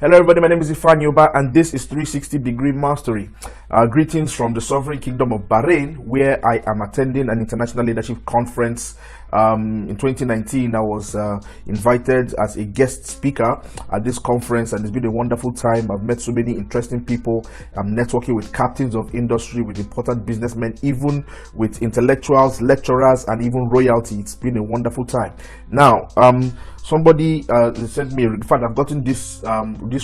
Hello everybody, my name is Ifan Yoba and this is 360 Degree Mastery. Greetings from the Sovereign Kingdom of Bahrain, where I am attending an international leadership conference. In 2019, I was invited as a guest speaker at this conference, and it's been a wonderful time. I've met so many interesting people. I'm networking with captains of industry, with important businessmen, even with intellectuals, lecturers, and even royalty. It's been a wonderful time. Now, somebody sent me, in fact, I've gotten this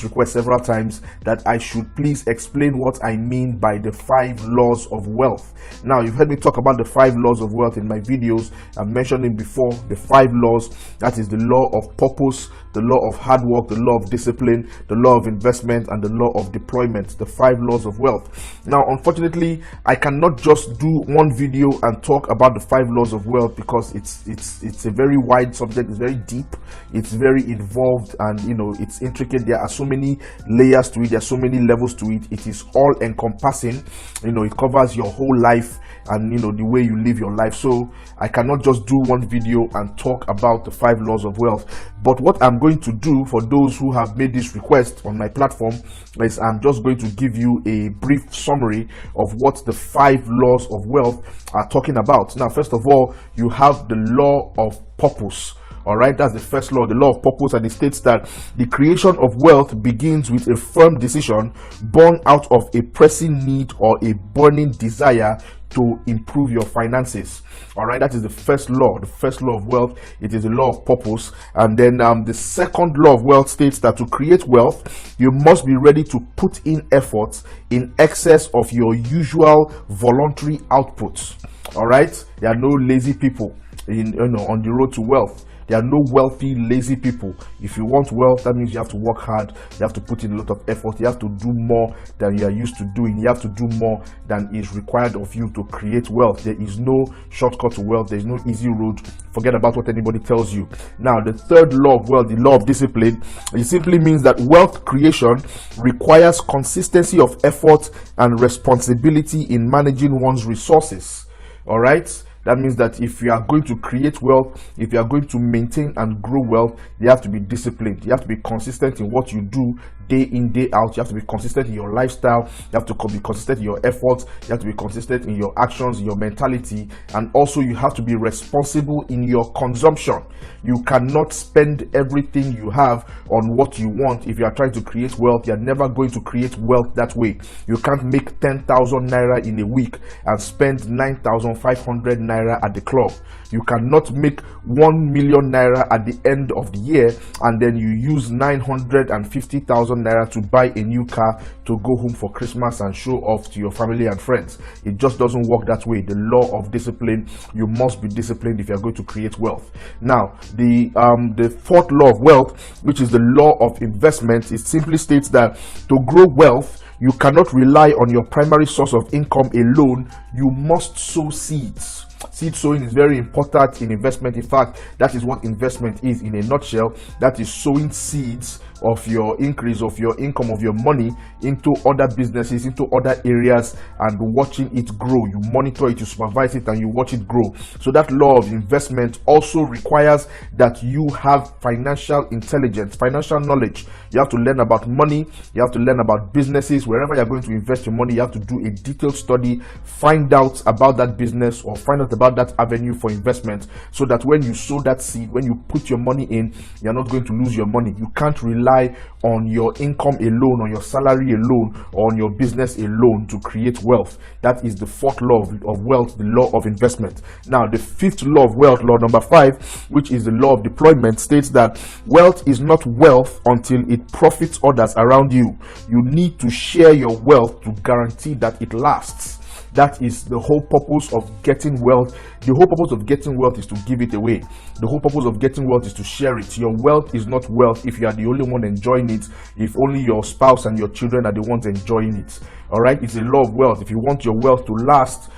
request several times, that I should please explain what I mean by the 5 laws of wealth. Now, you've heard me talk about the 5 laws of wealth in my videos. I've mentioned it before. The 5 laws, that is the law of purpose, the law of hard work, the law of discipline, the law of investment, and the law of deployment, the 5 laws of wealth. Now, unfortunately, I cannot just do one video and talk about the 5 laws of wealth, because it's a very wide subject. It's very deep, it's very involved, and it's intricate. There are so many layers to it, there are so many levels to it. It is all encompassing. It covers your whole life and the way you live your life. So I cannot just do one video and talk about the 5 laws of wealth. But what I'm going to do, for those who have made this request on my platform, is I'm just going to give you a brief summary of what the 5 laws of wealth are talking about. Now, first of all, you have the law of purpose. All right, that's the first law, the law of purpose, and it states that the creation of wealth begins with a firm decision born out of a pressing need or a burning desire to improve your finances. All right, that is the first law of wealth. It is the law of purpose. And then the second law of wealth states that to create wealth, you must be ready to put in efforts in excess of your usual voluntary outputs. All right, there are no lazy people on the road to wealth. There are no wealthy, lazy people. If you want wealth, that means you have to work hard. You have to put in a lot of effort. You have to do more than you are used to doing. You have to do more than is required of you to create wealth. There is no shortcut to wealth. There is no easy road. Forget about what anybody tells you. Now, the third law of wealth, the law of discipline, it simply means that wealth creation requires consistency of effort and responsibility in managing one's resources. All right? That means that if you are going to create wealth, if you are going to maintain and grow wealth, you have to be disciplined. You have to be consistent in what you do day in, day out. You have to be consistent in your lifestyle. You have to be consistent in your efforts. You have to be consistent in your actions, your mentality. And also you have to be responsible in your consumption. You cannot spend everything you have on what you want. If you are trying to create wealth, you are never going to create wealth that way. You can't make 10,000 naira in a week and spend 9,500 naira at the club. You cannot make 1 million naira at the end of the year and then you use 950,000 naira to buy a new car to go home for Christmas and show off to your family and friends. It just doesn't work that way. The law of discipline, you must be disciplined if you're going to create wealth. Now, the fourth law of wealth, which is the law of investment, it simply states that to grow wealth, you cannot rely on your primary source of income alone. You must sow seeds. Seed sowing is very important in investment. In fact, that is what investment is in a nutshell. That is sowing seeds of your increase of your income, of your money, into other businesses, into other areas, and watching it grow. You monitor it, you supervise it, and you watch it grow. So that law of investment also requires that you have financial intelligence, financial knowledge. You have to learn about money. You have to learn about businesses. Wherever you're going to invest your money, you have to do a detailed study, find out about that business or find out about that avenue for investment, so that when you sow that seed, when you put your money in, you're not going to lose your money. You can't rely on your income alone, on your salary alone, or on your business alone to create wealth. That is the fourth law of wealth, the law of investment. Now, the fifth law of wealth, law number 5, which is the law of deployment, states that wealth is not wealth until it profits others around you. You need to share your wealth to guarantee that it lasts. That is the whole purpose of getting wealth. The whole purpose of getting wealth is to give it away. The whole purpose of getting wealth is to share it. Your wealth is not wealth if you are the only one enjoying it, if only your spouse and your children are the ones enjoying it. All right, it's a law of wealth. If you want your wealth to last,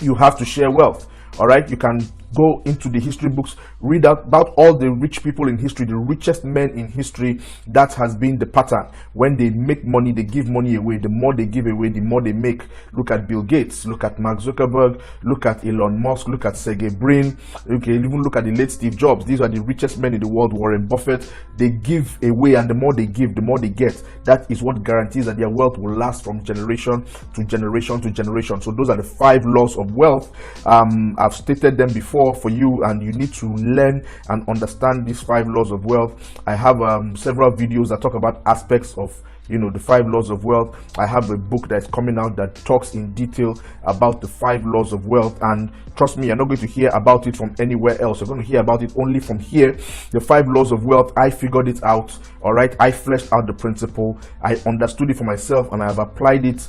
you have to share wealth. All right, you can Go into the history books, read out about all the rich people in history, the richest men in history. That has been the pattern. When they make money, they give money away. The more they give away, the more they make. Look at Bill Gates, look at Mark Zuckerberg, look at Elon Musk, look at Sergey Brin, okay, even look at the late Steve Jobs. These are the richest men in the world. Warren Buffett. They give away, and the more they give, the more they get. That is what guarantees that their wealth will last from generation to generation to generation. So those are the 5 laws of wealth. I've stated them before for you, and you need to learn and understand these 5 laws of wealth. I have several videos that talk about aspects of the 5 laws of wealth. I have a book that's coming out that talks in detail about the 5 laws of wealth, and trust me, you're not going to hear about it from anywhere else. You're going to hear about it only from here. The 5 laws of wealth, I figured it out. All right, I fleshed out the principle, I understood it for myself, and I have applied it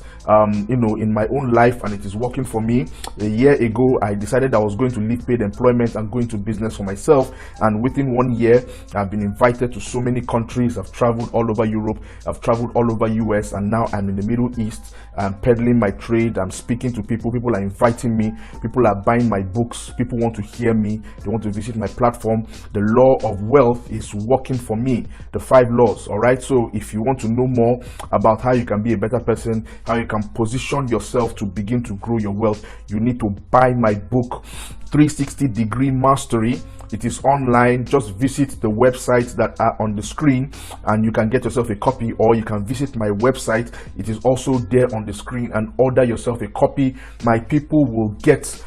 in my own life, and it is working for me. A year ago, I decided I was going to leave paid employment and go into business for myself, and within 1 year, I've been invited to so many countries. I've traveled all over Europe, I've traveled all over US, and now I'm in the Middle East. I'm peddling my trade, I'm speaking to people are inviting me, people are buying my books, people want to hear me, they want to visit my platform. The law of wealth is working for me, the 5 laws. All right, so if you want to know more about how you can be a better person, how you can position yourself to begin to grow your wealth, you need to buy my book, 360 Degree Mastery. It is online. Just visit the websites that are on the screen and you can get yourself a copy, or you can visit my website. It is also there on the screen, and order yourself a copy. My people will get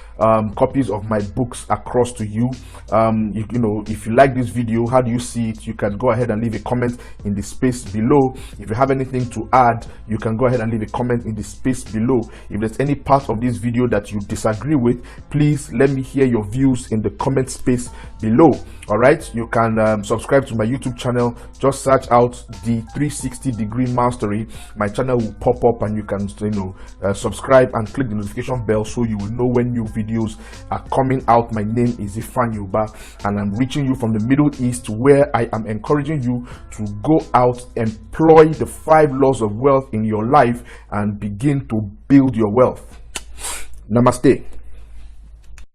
copies of my books across to you. If you like this video, how do you see it? You can go ahead and leave a comment in the space below. If you have anything to add, you can go ahead and leave a comment in the space below. If there's any part of this video that you disagree with, please let me hear your views in the comment space below. All right, you can subscribe to my YouTube channel. Just search out the 360 Degree Mastery. My channel will pop up, and you can subscribe and click the notification bell so you will know when new videos are coming out. My name is Ifeanyi Ubah, and I'm reaching you from the Middle East, where I am encouraging you to go out, employ the 5 laws of wealth in your life, and begin to build your wealth. Namaste.